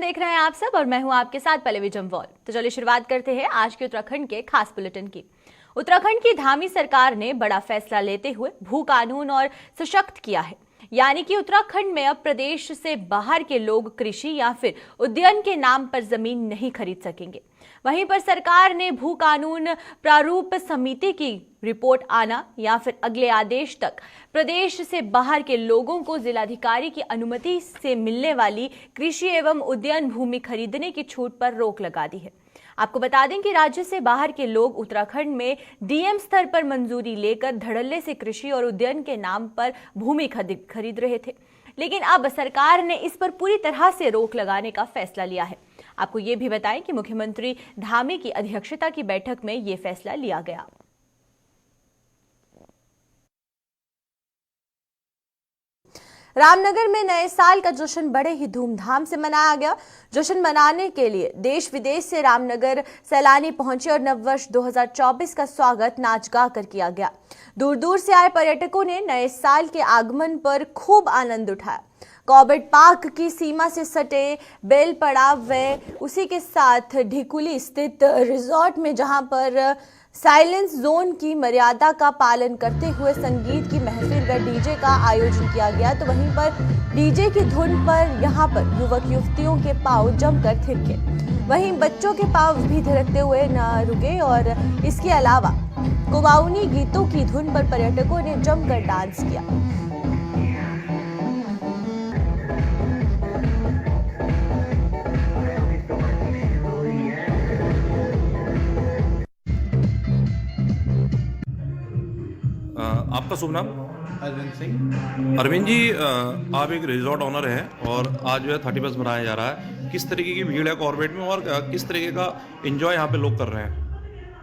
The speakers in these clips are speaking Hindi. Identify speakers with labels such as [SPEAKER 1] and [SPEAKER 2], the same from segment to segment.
[SPEAKER 1] देख रहे हैं आप सब और मैं हूं आपके साथ पल्लवी जम्वाल। तो चलिए शुरुआत करते हैं आज के उत्तराखंड के खास बुलेटिन की। उत्तराखंड की धामी सरकार ने बड़ा फैसला लेते हुए भू कानून और सशक्त किया है, यानी कि उत्तराखंड में अब प्रदेश से बाहर के लोग कृषि या फिर उद्यान के नाम पर जमीन नहीं खरीद सकेंगे। वहीं पर सरकार ने भू कानून प्रारूप समिति की रिपोर्ट आना या फिर अगले आदेश तक प्रदेश से बाहर के लोगों को जिलाधिकारी की अनुमति से मिलने वाली कृषि एवं उद्यान भूमि खरीदने की छूट पर रोक लगा दी है। आपको बता दें कि राज्य से बाहर के लोग उत्तराखंड में डीएम स्तर पर मंजूरी लेकर धड़ल्ले से कृषि और उद्यान के नाम पर भूमि खरीद रहे थे, लेकिन अब सरकार ने इस पर पूरी तरह से रोक लगाने का फैसला लिया है। आपको ये भी बताएं कि मुख्यमंत्री धामी की अध्यक्षता की बैठक में ये फैसला लिया गया। रामनगर में नए साल का जश्न बड़े ही धूमधाम से मनाया गया। जश्न मनाने के लिए देश विदेश से रामनगर सैलानी पहुंचे और नववर्ष 2024 का स्वागत नाच गा कर किया गया। दूर दूर से आए पर्यटकों ने नए साल के आगमन पर खूब आनंद उठाया। कॉर्बेट पार्क की सीमा से सटे बेल पड़ाव व उसी के साथ ढिकुली स्थित रिजॉर्ट में, जहां पर साइलेंस जोन की मर्यादा का पालन करते हुए संगीत की महफिल व डीजे का आयोजन किया गया। तो वहीं पर डीजे की धुन पर यहां पर युवक युवतियों के पांव जमकर थिरके, वहीं बच्चों के पांव भी थिरकते हुए न रुके और इसके अलावा कुमाऊनी गीतों की धुन पर पर्यटकों ने जमकर डांस किया।
[SPEAKER 2] आपका शुभ नाम?
[SPEAKER 3] अरविंद सिंह।
[SPEAKER 2] अरविंद जी, आप एक रिजॉर्ट ऑनर हैं और आज जो है 31 मनाया जा रहा है। किस तरीके की भीड़ है कॉर्बेट में और किस तरीके का एंजॉय यहाँ पे लोग कर रहे हैं?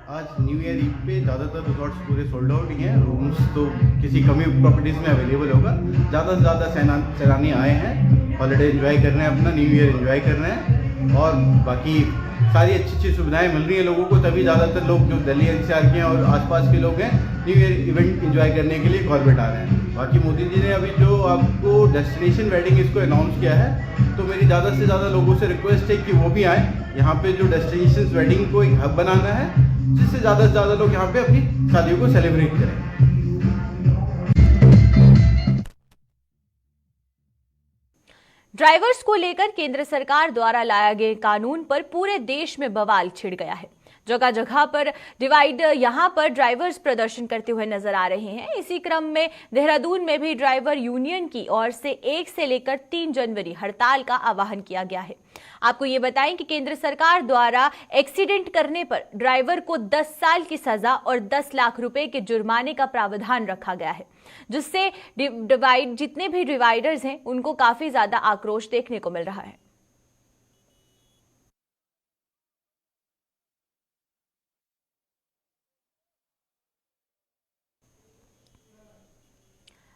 [SPEAKER 3] आज न्यू ईयर ईव पे ज़्यादातर रिजॉर्ट्स पूरे सोल्ड आउट ही हैं। रूम्स तो किसी कमी प्रॉपर्टीज़ में अवेलेबल होगा। ज़्यादा से ज़्यादा सैलानी आए हैं, हॉलीडे एंजॉय कर रहे हैं, अपना न्यू ईयर एंजॉय कर रहे हैं और बाकी सारी अच्छी अच्छी सुविधाएं मिल रही हैं लोगों को। तभी ज़्यादातर लोग जो दिल्ली एनसीआर के हैं और आसपास के लोग हैं न्यू ईयर इवेंट एंजॉय करने के लिए कॉर्बेट आ रहे हैं। बाकी मोदी जी ने अभी जो आपको डेस्टिनेशन वेडिंग इसको अनाउंस किया है, तो मेरी ज़्यादा से ज़्यादा लोगों से रिक्वेस्ट है कि वो भी आएँ। यहाँ पे जो डेस्टिनेशन वेडिंग को एक हब बनाना है, जिससे ज़्यादा से ज़्यादा लोग यहाँ पे अपनी शादियों को सेलिब्रेट करें।
[SPEAKER 1] ड्राइवर्स को लेकर केंद्र सरकार द्वारा लाए गए कानून पर पूरे देश में बवाल छिड़ गया है। जगह जगह पर यहां पर ड्राइवर्स प्रदर्शन करते हुए नजर आ रहे हैं। इसी क्रम में देहरादून में भी ड्राइवर यूनियन की ओर से 1 से लेकर 3 जनवरी हड़ताल का आह्वान किया गया है। आपको ये बताएं कि केंद्र सरकार द्वारा एक्सीडेंट करने पर ड्राइवर को 10 साल की सजा और 10 लाख रुपए के जुर्माने का प्रावधान रखा गया है, जिससे जितने भी डिवाइडर्स हैं उनको काफी ज्यादा आक्रोश देखने को मिल रहा है।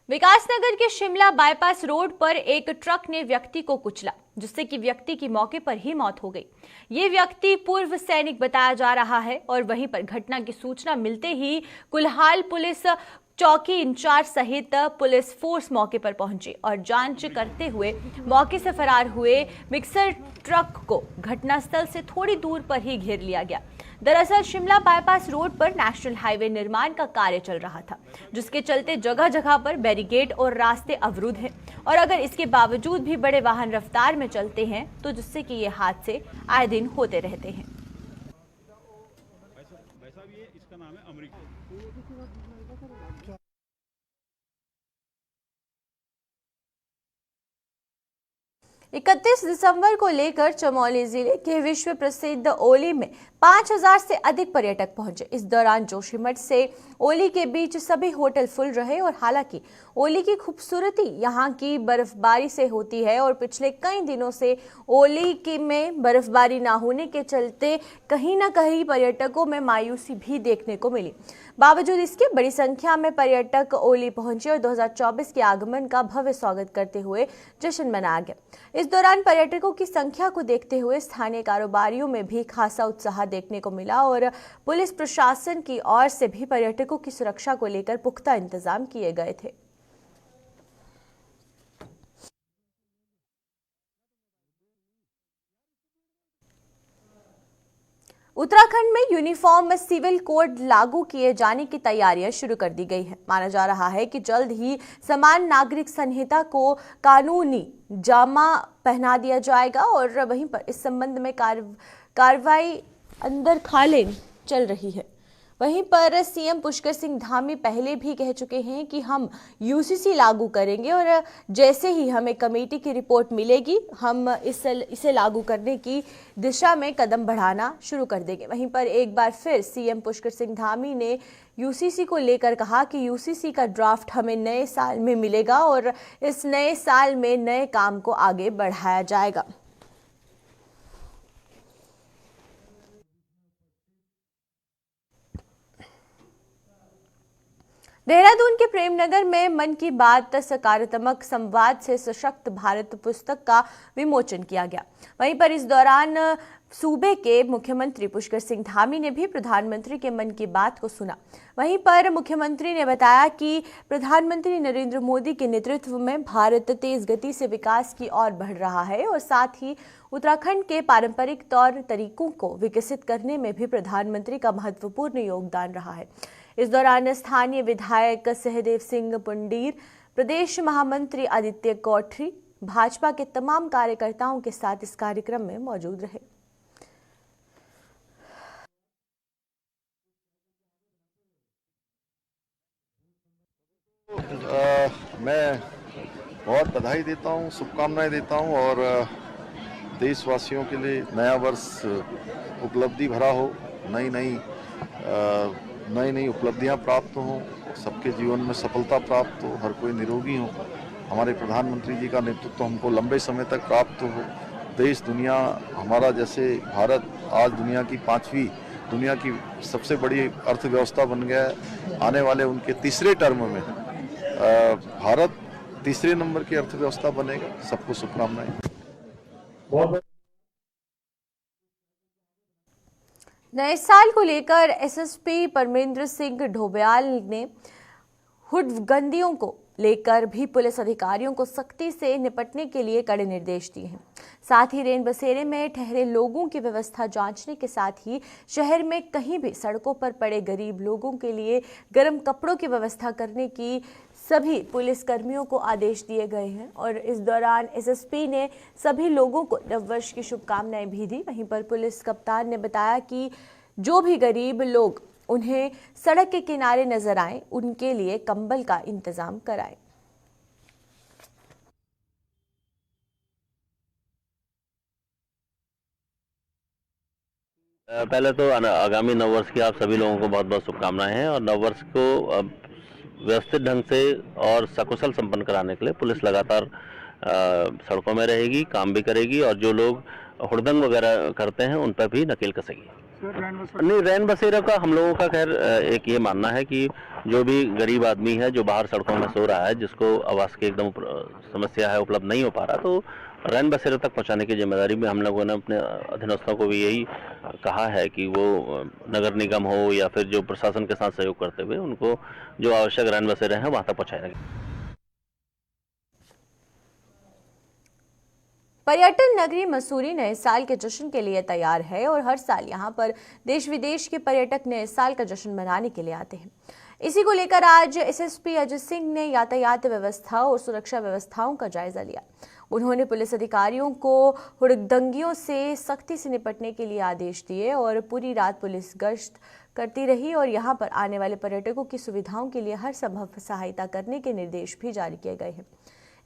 [SPEAKER 1] विकासनगर के शिमला बाईपास रोड पर एक ट्रक ने व्यक्ति को कुचला, जिससे कि व्यक्ति की मौके पर ही मौत हो गई। ये व्यक्ति पूर्व सैनिक बताया जा रहा है और वहीं पर घटना की सूचना मिलते ही कुल्हाल पुलिस चौकी इंचार्ज सहित पुलिस फोर्स मौके पर पहुंची और जांच करते हुए मौके से फरार हुए मिक्सर ट्रक को घटनास्थल से थोड़ी दूर पर ही घेर लिया गया। दरअसल शिमला बाईपास रोड पर नेशनल हाईवे निर्माण का कार्य चल रहा था, जिसके चलते जगह जगह पर बैरिकेड और रास्ते अवरुद्ध हैं और अगर इसके बावजूद भी बड़े वाहन रफ्तार में चलते हैं तो जिससे कि ये हादसे आए दिन होते रहते हैं।
[SPEAKER 4] वैसा भी है, इसका नाम है अमरीका।
[SPEAKER 1] 31 दिसंबर को लेकर चमोली जिले के विश्व प्रसिद्ध ओली में 5000 से अधिक पर्यटक पहुंचे। इस दौरान जोशीमठ से ओली के बीच सभी होटल फुल रहे और हालांकि ओली की खूबसूरती यहां की बर्फबारी से होती है और पिछले कई दिनों से ओली में बर्फबारी ना होने के चलते कहीं ना कहीं पर्यटकों में मायूसी भी देखने को मिली। बावजूद इसके बड़ी संख्या में पर्यटक ओली पहुंचे और 2024 के आगमन का भव्य स्वागत करते हुए जश्न मनाया गया। इस दौरान पर्यटकों की संख्या को देखते हुए स्थानीय कारोबारियों में भी खासा उत्साह देखने को मिला और पुलिस प्रशासन की ओर से भी पर्यटकों की सुरक्षा को लेकर पुख्ता इंतजाम किए गए थे। उत्तराखंड में यूनिफॉर्म सिविल कोड लागू किए जाने की तैयारियां शुरू कर दी गई है। माना जा रहा है कि जल्द ही समान नागरिक संहिता को कानूनी जामा पहना दिया जाएगा और वहीं पर इस संबंध में कार्रवाई अंदर खाले चल रही है। वहीं पर सीएम पुष्कर सिंह धामी पहले भी कह चुके हैं कि हम यूसीसी लागू करेंगे और जैसे ही हमें कमेटी की रिपोर्ट मिलेगी हम इसे लागू करने की दिशा में कदम बढ़ाना शुरू कर देंगे। वहीं पर एक बार फिर सीएम पुष्कर सिंह धामी ने यूसीसी को लेकर कहा कि यूसीसी का ड्राफ्ट हमें नए साल में मिलेगा और इस नए साल में नए काम को आगे बढ़ाया जाएगा। देहरादून के प्रेमनगर में मन की बात सकारात्मक संवाद से सशक्त भारत पुस्तक का विमोचन किया गया। वहीं पर इस दौरान सूबे के मुख्यमंत्री पुष्कर सिंह धामी ने भी प्रधानमंत्री के मन की बात को सुना। वहीं पर मुख्यमंत्री ने बताया कि प्रधानमंत्री नरेंद्र मोदी के नेतृत्व में भारत तेज गति से विकास की ओर बढ़ रहा है और साथ ही उत्तराखंड के पारंपरिक तौर तरीकों को विकसित करने में भी प्रधानमंत्री का महत्वपूर्ण योगदान रहा है। इस दौरान स्थानीय विधायक सहदेव सिंह पुंडीर, प्रदेश महामंत्री आदित्य कोठरी, भाजपा के तमाम कार्यकर्ताओं के साथ इस कार्यक्रम में मौजूद रहे।
[SPEAKER 5] मैं बहुत बधाई देता हूँ, शुभकामनाएं देता हूँ और देशवासियों के लिए नया वर्ष उपलब्धि भरा हो, नई नई उपलब्धियां प्राप्त हों, सबके जीवन में सफलता प्राप्त हो, हर कोई निरोगी हो, हमारे प्रधानमंत्री जी का नेतृत्व हमको लंबे समय तक प्राप्त हो, देश दुनिया हमारा जैसे भारत आज दुनिया की सबसे बड़ी अर्थव्यवस्था बन गया है। आने वाले उनके तीसरे टर्म में भारत तीसरे नंबर की अर्थव्यवस्था बनेगा। सबको शुभकामनाएं।
[SPEAKER 1] नए साल को लेकर एसएसपी परमेंद्र सिंह ढोबयाल ने हुडगंदियों को लेकर भी पुलिस अधिकारियों को सख्ती से निपटने के लिए कड़े निर्देश दिए हैं। साथ ही रेन बसेरे में ठहरे लोगों की व्यवस्था जांचने के साथ ही शहर में कहीं भी सड़कों पर पड़े गरीब लोगों के लिए गर्म कपड़ों की व्यवस्था करने की सभी पुलिस कर्मियों को आदेश दिए गए हैं। और इस दौरान एसएसपी ने सभी लोगों को नववर्ष की शुभकामनाएं भी दी। वहीं पर पुलिस कप्तान ने बताया कि जो भी गरीब लोग उन्हें सड़क के किनारे नजर आए उनके लिए कंबल का इंतजाम कराएं।
[SPEAKER 6] पहले तो आगामी नववर्ष की आप सभी लोगों को बहुत बहुत शुभकामनाएं हैं और नववर्ष को व्यवस्थित ढंग से और सकुशल संपन्न कराने के लिए पुलिस लगातार सड़कों में रहेगी, काम भी करेगी और जो लोग हुड़दंग वगैरह करते हैं उन पर भी नकेल कसेगी। नहीं, रैन बसेरा का हम लोगों का खैर एक ये मानना है कि जो भी गरीब आदमी है जो बाहर सड़कों में सो रहा है, जिसको आवास की एकदम समस्या है, उपलब्ध नहीं हो पा रहा, तो रैन बसेरा तक पहुंचाने की जिम्मेदारी में हम लोगों ने अपने अधीनस्थों को भी यही कहा है कि वो नगर निगम हो या फिर जो प्रशासन के साथ सहयोग करते हुए उनको जो आवश्यक रैन बसेरे हैं वहां तक पहुंचाएंगे।
[SPEAKER 1] पर्यटन नगरी मसूरी नए साल के जश्न के लिए तैयार है और हर साल यहां पर देश विदेश के पर्यटक नए साल का जश्न मनाने के लिए आते हैं। इसी को लेकर आज एसएसपी अजय सिंह ने यातायात व्यवस्था और सुरक्षा व्यवस्थाओं का जायजा लिया। उन्होंने पुलिस अधिकारियों को हुड़दंगियों से सख्ती से निपटने के लिए आदेश दिए और पूरी रात पुलिस गश्त करती रही और यहां पर आने वाले पर्यटकों की सुविधाओं के लिए हर संभव सहायता करने के निर्देश भी जारी किए गए हैं।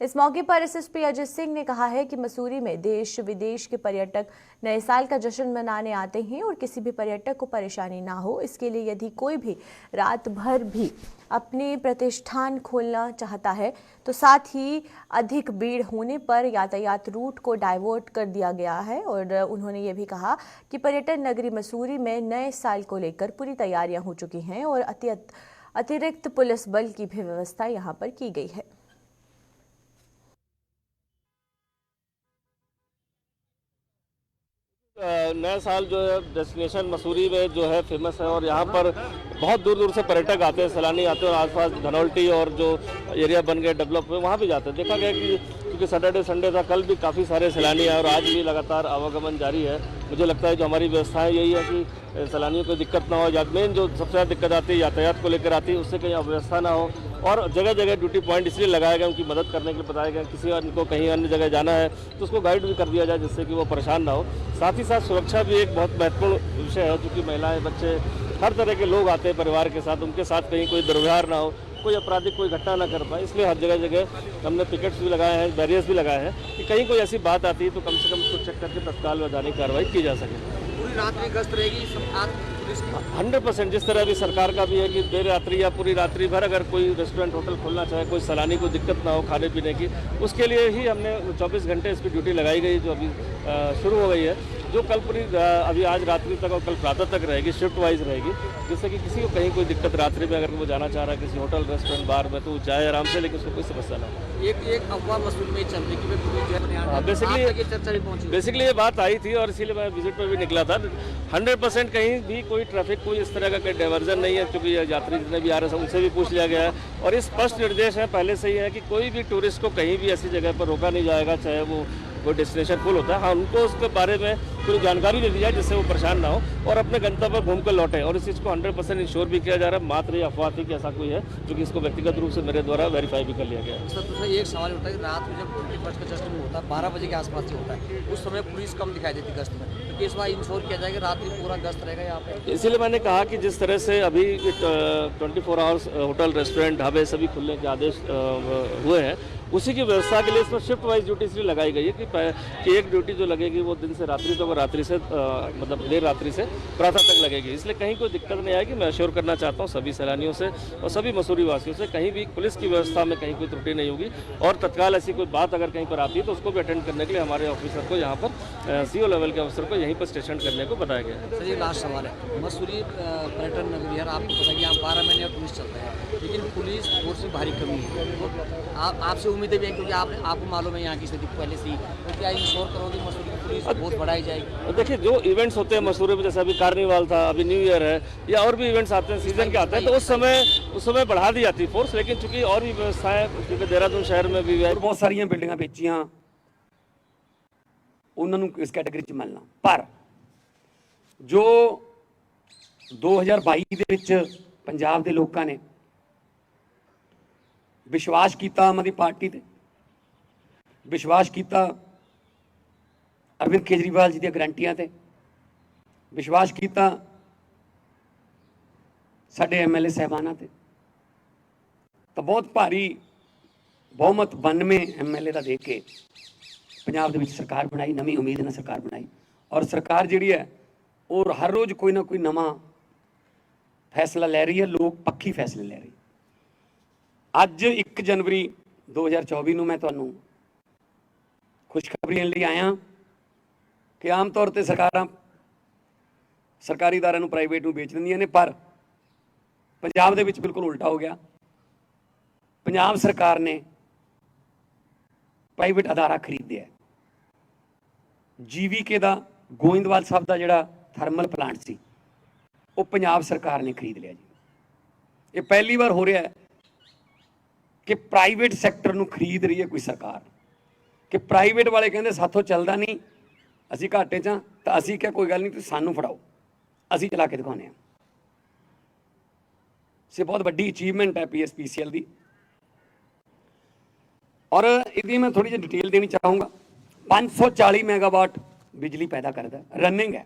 [SPEAKER 1] इस मौके पर एसएसपी अजय सिंह ने कहा है कि मसूरी में देश विदेश के पर्यटक नए साल का जश्न मनाने आते हैं और किसी भी पर्यटक को परेशानी ना हो, इसके लिए यदि कोई भी रात भर भी अपने प्रतिष्ठान खोलना चाहता है तो साथ ही अधिक भीड़ होने पर यातायात रूट को डाइवर्ट कर दिया गया है। और उन्होंने ये भी कहा कि पर्यटन नगरी मसूरी में नए साल को लेकर पूरी तैयारियां हो चुकी हैं और अतिरिक्त पुलिस बल की भी व्यवस्था यहाँ पर की गई है।
[SPEAKER 7] नया साल जो है डेस्टिनेशन मसूरी में जो है फेमस है और यहाँ पर बहुत दूर दूर से पर्यटक आते हैं, सैलानी आते हैं और आसपास धनौल्टी और जो एरिया बन गए डेवलप हुए वहाँ भी जाते हैं। देखा गया कि क्योंकि सैटरडे संडे था, कल भी काफ़ी सारे सैलानी आए और आज भी लगातार आवागमन जारी है। मुझे लगता है जो हमारी व्यवस्थाएं यही है कि सैलानियों को दिक्कत ना हो, या मेन जो सबसे ज़्यादा दिक्कत आती है यातायात को लेकर आती है, उससे कहीं अव्यवस्था ना हो। और जगह जगह ड्यूटी पॉइंट इसलिए लगाए गए, उनकी मदद करने के लिए बताया गया। किसी उनको कहीं अन्य जगह जाना है तो उसको गाइड भी कर दिया जाए, जिससे कि वो परेशान ना हो। साथ ही साथ सुरक्षा भी एक बहुत महत्वपूर्ण विषय है, क्योंकि महिलाएं, बच्चे, हर तरह के लोग आते हैं परिवार के साथ, उनके साथ कहीं कोई दुर्व्यवहार ना हो, कोई आपराधिक कोई घटना ना कर पाए। इसलिए हर जगह जगह हमने पिकेट्स भी लगाए हैं, बैरियर्स भी लगाए हैं कि कहीं कोई ऐसी बात आती है तो कम से कम उसको चेक करके तत्काल वैधानिक कार्रवाई की जा सके।
[SPEAKER 8] पूरी रात्रि गश्त रहेगी आज पुलिस की?
[SPEAKER 7] 100% जिस तरह अभी सरकार का भी है कि देर रात्रि या पूरी रात्रि भर अगर कोई रेस्टोरेंट होटल खोलना चाहे, कोई सैलानी को दिक्कत ना हो खाने पीने की, उसके लिए ही हमने 24 घंटे इसकी ड्यूटी लगाई गई, जो अभी शुरू हो गई है, जो कल पूरी अभी आज रात्रि तक और कल प्रातः तक रहेगी, शिफ्ट वाइज रहेगी, जिससे कि किसी को कहीं कोई दिक्कत रात्रि में अगर वो जाना चाह रहा है किसी होटल रेस्टोरेंट बार में, तो वो जाए आराम से, लेकिन उसको कोई समस्या ना हो।
[SPEAKER 8] एक अफवाह मसूल में चल रही कि वे पुलिस जो है
[SPEAKER 7] बेसिकली ये बात आई थी और इसीलिए मैं विजिट पर भी निकला था। 100% कहीं भी कोई ट्रैफिक, कोई इस तरह का कोई डाइवर्जन नहीं है, क्योंकि यात्री जितने भी आ रहे हैं उनसे भी पूछ लिया गया है और इस स्पष्ट निर्देश है पहले से ही है कि कोई भी टूरिस्ट को कहीं भी ऐसी जगह पर रोका नहीं जाएगा, चाहे वो कोई डेस्टिनेशन फुल होता है। हाँ, उनको उसके बारे में पूरी जानकारी दे दी जाए जिससे वो परेशान ना हो और अपने गंतव्य पर घूम कर लौटे। और इस चीज़ को 100% इंश्योर भी किया जा रहा है। मात्र ये अफवाह थी कि ऐसा कोई है, जो कि इसको व्यक्तिगत रूप से मेरे द्वारा वेरीफाई भी कर लिया गया है।
[SPEAKER 8] सर, एक सवाल उठा है कि रात में जब 21 का जश्न होता है 12 बजे के आसपास से होता है, उस समय पुलिस कम दिखाई देती गश्त में, तो इस बार इंश्योर किया जाएगा रात्रि पूरा गश्त रहेगा यहाँ पे?
[SPEAKER 7] इसीलिए मैंने कहा कि जिस तरह से अभी 24 आवर्स होटल रेस्टोरेंट ढाबे सभी खुलने के आदेश हुए हैं, उसी की व्यवस्था के लिए इसमें शिफ्ट वाइज ड्यूटी इसलिए लगाई गई है कि एक ड्यूटी जो लगेगी वो दिन से रात्रि तक और रात्रि से मतलब देर रात्रि से प्रातः तक लगेगी। इसलिए कहीं कोई दिक्कत नहीं आएगी। मैं अश्योर करना चाहता हूँ सभी सैलानियों से और सभी मसूरी वासियों से, कहीं भी पुलिस की व्यवस्था में कहीं कोई त्रुटि नहीं होगी और तत्काल ऐसी कोई बात अगर कहीं पर आती है तो उसको भी अटेंड करने के लिए हमारे ऑफिसर को यहाँ पर CO लेवल के ऑफिसर को यहीं पर स्टेशन करने को बताया गया है।
[SPEAKER 8] सर, ये लास्ट सवाल है। मसूरी पर्यटन नगरी है, आपको पता है कि यहाँ 12 महीने और टूरिस्ट चलते हैं, लेकिन पुलिस फोर्स में भारी कमी है। तो आपसे उम्मीदें भी हैं, क्योंकि आपको मालूम है यहाँ की स्थिति पहले से ही, तो क्या इंश्योर करोगे मसूरी की पुलिस बहुत बढ़ाई जाएगी?
[SPEAKER 7] देखिए, जो इवेंट्स होते हैं मसूरी में, जैसे अभी कार्निवाल था, अभी न्यू ईयर है या और भी इवेंट्स आते हैं सीजन के आते हैं, तो उस समय बढ़ा दी जाती है फोर्स। लेकिन चूंकि और भी व्यवस्थाएं, क्योंकि देहरादून शहर में भी
[SPEAKER 9] बहुत सारिया बिल्डिंग बेचियां, उन्होंने इस कैटेगरी च मिलना, पर जो 2022 ਦੇ ਵਿੱਚ पंजाब के लोगों ने विश्वास किया आम आदमी पार्टी ते, विश्वास किया अरविंद केजरीवाल जी दी गारंटियां ते, विश्वास किया साडे MLA साहबाना ते, तो बहुत भारी बहुमत 92 MLA का दे के पंजाब दे विच सरकार बनाई, नवी उम्मीद नाल सरकार बनाई। और सरकार जिहड़ी है वो हर रोज़ कोई ना कोई नवा फैसला लै रही है, लोग पक्की फैसले लै रही। अज 1 जनवरी 2024 ਨੂੰ मैं तुहानूं खुशखबरी देण लई आया कि आम तौर पर सरकारां सरकारी इदारिਆਂ ਨੂੰ प्राइवेट ਨੂੰ बेच दिंदियां ने, पर पंजाब दे विच बिल्कुल उल्टा हो गया। पंजाब सरकार ने प्राइवेट अदारा खरीदिया। GVK का गोइंदवाल साहब का जिहड़ा थर्मल प्लांट सी वो पंजाब सरकार ने खरीद लिया जी। ये पहली बार हो रहा है कि प्राइवेट सैक्टर नूं खरीद रही है कोई सरकार, कि प्राइवेट वाले कहंदे साथों चलदा नहीं, असीं घाटे च, तो असीं क्या कोई गल नहीं, तुसीं सानूं फड़ाओ, असीं चला के दिखाउने। से बहुत वड्डी अचीवमेंट है PSPCL की। और इसकी मैं थोड़ी जी डिटेल देनी चाहूँगा। 540 मेगावाट बिजली पैदा करता है, रनिंग है,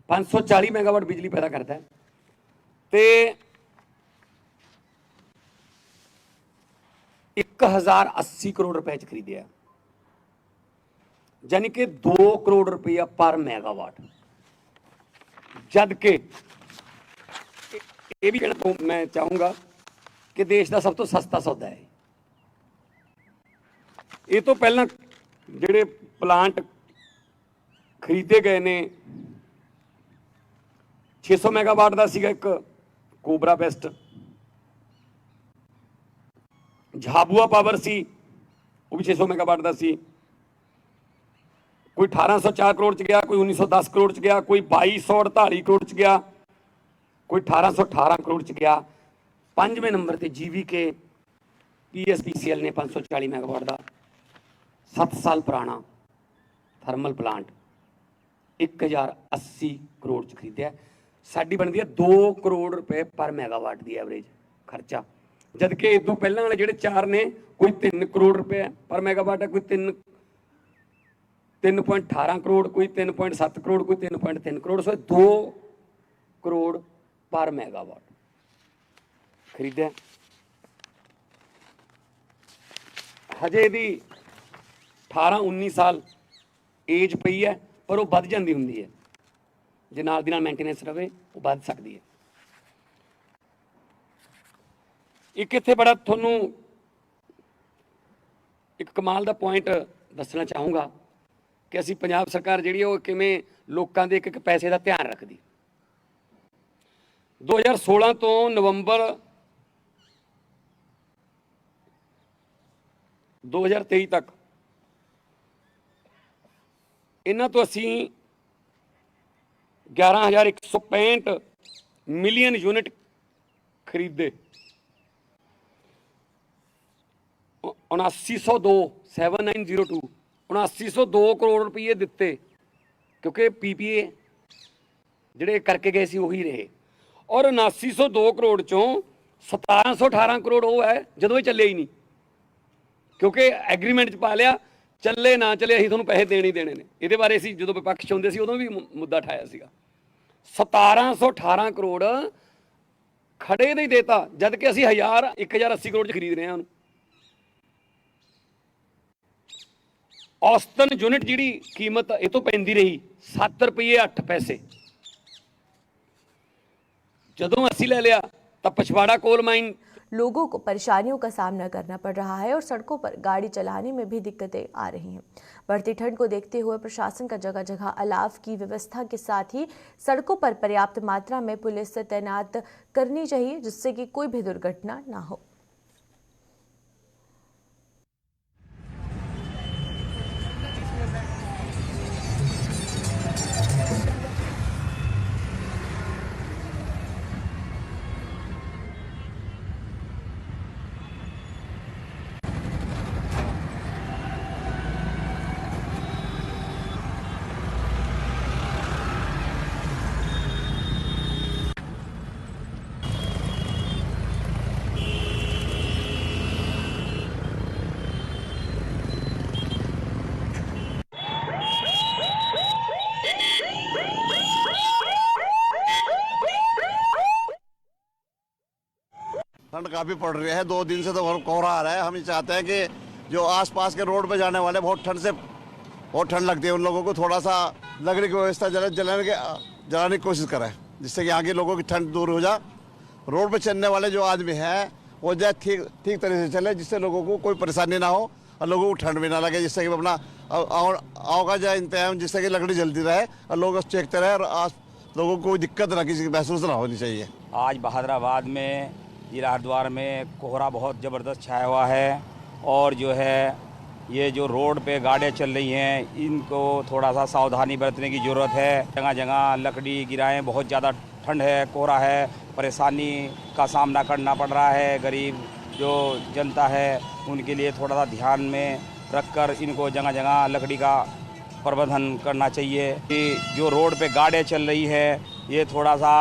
[SPEAKER 9] 540 मेगावाट बिजली पैदा करता है। तो 1080 करोड़ रुपए च खरीदिया, यानी कि 2 करोड़ रुपया पर मेगावाट। जबकि ये भी कहना तो मैं चाहूँगा कि देश का सब तो सस्ता सौदा है। ये तो पहला जिहड़े प्लांट खरीदे गए ने 600 मेगावाट का सीगा, एक कोबरा बेस्ट, झाबुआ पावर सी वो भी 600 मेगावाट का सी, कोई 1804 करोड़ च गया, कोई 1910 करोड़ च गया, कोई 2248 करोड़ च गया, कोई 1818 करोड़ च गया। 5वें नंबर पर GVK PSPCL ने 540 ਮੈਗਾਵਾਟ ਦਾ 7 ਸਾਲ ਪੁਰਾਣਾ ਥਰਮਲ ਪਲਾਂਟ 1080 ਕਰੋੜ ਚ ਖਰੀਦਿਆ। ਸਾਡੀ ਬਣਦੀ ਹੈ 2 ਕਰੋੜ ਰੁਪਏ ਪਰ ਮੈਗਾਵਾਟ ਦੀ ਐਵਰੇਜ ਖਰਚਾ, ਜਦ ਕਿ ਇਸ ਤੋਂ ਪਹਿਲਾਂ ਵਾਲੇ ਜਿਹੜੇ 4 ਨੇ ਕੋਈ 3 ਕਰੋੜ ਰੁਪਏ ਪਰ ਮੈਗਾਵਾਟ ਹੈ, ਕੋਈ 3.18 ਕਰੋੜ, ਕੋਈ 3.7 ਕਰੋੜ, ਕੋਈ 3.3 ਕਰੋੜ। ਸੋ 2 ਕਰੋੜ ਪਰ ਮੈਗਾਵਾਟ ਖਰੀਦਿਆ। ਹਜੇ ਇਹਦੀ 18-19 ਸਾਲ ਏਜ ਪਈ ਹੈ, ਪਰ ਉਹ ਵੱਧ ਜਾਂਦੀ ਹੁੰਦੀ ਹੈ ਜੇ ਨਾਲ ਦੀ ਨਾਲ ਮੇਨਟੇਨੈਂਸ ਰਵੇ, ਉਹ ਵੱਧ ਸਕਦੀ ਹੈ। ਇੱਕ ਇੱਥੇ ਬੜਾ ਤੁਹਾਨੂੰ ਇੱਕ ਕਮਾਲ ਦਾ ਪੁਆਇੰਟ ਦੱਸਣਾ ਚਾਹੂੰਗਾ ਕਿ ਅਸੀਂ ਪੰਜਾਬ ਸਰਕਾਰ ਜਿਹੜੀ ਉਹ ਕਿਵੇਂ ਲੋਕਾਂ ਦੇ ਇੱਕ ਪੈਸੇ ਦਾ ਧਿਆਨ ਰੱਖਦੀ। 2016 ਤੋਂ ਨਵੰਬਰ 2023 ਤੱਕ ਇਹਨਾਂ ਤੋਂ ਅਸੀਂ 11,165 ਮਿਲੀਅਨ ਯੂਨਿਟ ਖਰੀਦੇ। 7902 7902 ਕਰੋੜ ਰੁਪਏ ਦਿੱਤੇ, ਕਿਉਂਕਿ PPA ਜਿਹੜੇ ਕਰਕੇ ਗਏ ਸੀ ਉਹੀ ਰਹੇ। ਔਰ 7902 ਕਰੋੜ ਚੋਂ 1718 ਕਰੋੜ ਉਹ ਹੈ ਜਦੋਂ ਇਹ ਚੱਲੇ ਹੀ ਨਹੀਂ, ਕਿਉਂਕਿ ਐਗਰੀਮੈਂਟ 'ਚ ਪਾ ਲਿਆ, ਚੱਲੇ ਨਾ ਚੱਲੇ ਅਸੀਂ ਤੁਹਾਨੂੰ ਪੈਸੇ ਦੇਣੇ ਹੀ ਦੇਣੇ ਨੇ। ਇਹਦੇ ਬਾਰੇ ਅਸੀਂ ਜਦੋਂ ਵਿਪਕਸ਼ 'ਚ ਹੁੰਦੇ ਸੀ ਉਦੋਂ ਵੀ ਮੁੱਦਾ ਉਠਾਇਆ ਸੀਗਾ। 1718 ਕਰੋੜ ਖੜੇ ਦੇ ਹੀ ਦੇਤਾ, ਜਦ ਕਿ ਅਸੀਂ 1080 ਕਰੋੜ 'ਚ ਖਰੀਦ ਰਹੇ ਹਾਂ ਉਹਨੂੰ। औसतन यूनिट जी कीमत ये तो पैंदी रही 7 रुपये 8 पैसे। जदों असी ले लिया तो पछवाड़ा कोल माइन
[SPEAKER 1] लोगों को परेशानियों का सामना करना पड़ रहा है और सड़कों पर गाड़ी चलाने में भी दिक्कतें आ रही हैं। बढ़ती ठंड को देखते हुए प्रशासन का जगह जगह अलाव की व्यवस्था के साथ ही सड़कों पर पर्याप्त मात्रा में पुलिस तैनात करनी चाहिए, जिससे कि कोई भी दुर्घटना ना हो।
[SPEAKER 5] ठंड काफ़ी पड़ रही है, 2 दिन से तो बहुत कोहरा आ रहा है। हम ये चाहते हैं कि जो आसपास के रोड पे जाने वाले बहुत ठंड लगती है, उन लोगों को थोड़ा सा लकड़ी की व्यवस्था जलाने की कोशिश करें, जिससे कि आगे लोगों की ठंड दूर हो जाए। रोड पे चलने वाले जो आदमी हैं वो जो ठीक तरह से चले, जिससे लोगों को कोई परेशानी ना हो और लोगों को ठंड भी ना लगे, जिससे कि अपना आओ का जो इंतजाम, जिससे कि लकड़ी जलती रहे और लोग चेकते रहे और लोगों को कोई दिक्कत ना किसी महसूस ना होनी चाहिए।
[SPEAKER 10] आज बहादुराबाद में जिला हरिद्वार में कोहरा बहुत ज़बरदस्त छाया हुआ है और जो है ये जो रोड पे गाड़ियाँ चल रही हैं इनको थोड़ा सा सावधानी बरतने की ज़रूरत है। जगह जगह लकड़ी गिराएं, बहुत ज़्यादा ठंड है, कोहरा है, परेशानी का सामना करना पड़ रहा है। गरीब जो जनता है उनके लिए थोड़ा सा ध्यान में रखकर इनको जगह जगह लकड़ी का प्रबंधन करना चाहिए। कि जो रोड पे गाड़ियाँ चल रही है ये थोड़ा सा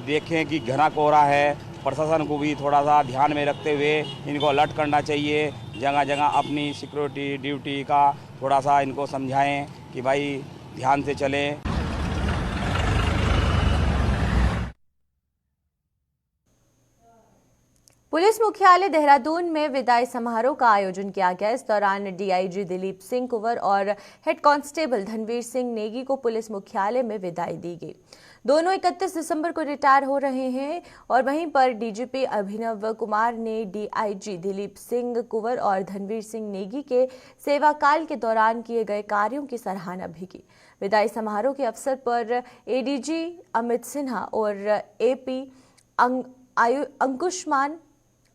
[SPEAKER 10] देखें कि घना कोहरा है, प्रशासन को भी थोड़ा सा ध्यान में रखते हुए इनको अलर्ट करना चाहिए। जगह जगह अपनी सिक्योरिटी ड्यूटी का थोड़ा सा इनको समझाएं कि भाई ध्यान से चलें।
[SPEAKER 1] पुलिस मुख्यालय देहरादून में विदाई समारोह का आयोजन किया गया। इस दौरान डीआईजी दिलीप सिंह कुंवर और हेड कांस्टेबल धनवीर सिंह नेगी को पुलिस मुख्यालय में विदाई दी गई। दोनों 31 दिसंबर को रिटायर हो रहे हैं और वहीं पर डीजीपी अभिनव कुमार ने डीआईजी दिलीप सिंह कुंवर और धनवीर सिंह नेगी के सेवा काल के दौरान किए गए कार्यों की सराहना भी की। विदाई समारोह के अवसर पर एडीजी अमित सिन्हा और एपी अंकुशमान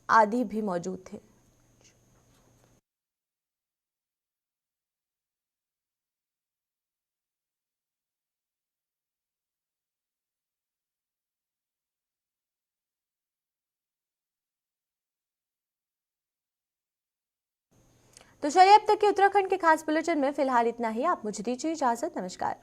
[SPEAKER 1] आदि भी मौजूद थे। तो चलिए अब तक के उत्तराखंड के खास बुलेटिन में फिलहाल इतना ही। आप मुझे दीजिए इजाजत। नमस्कार।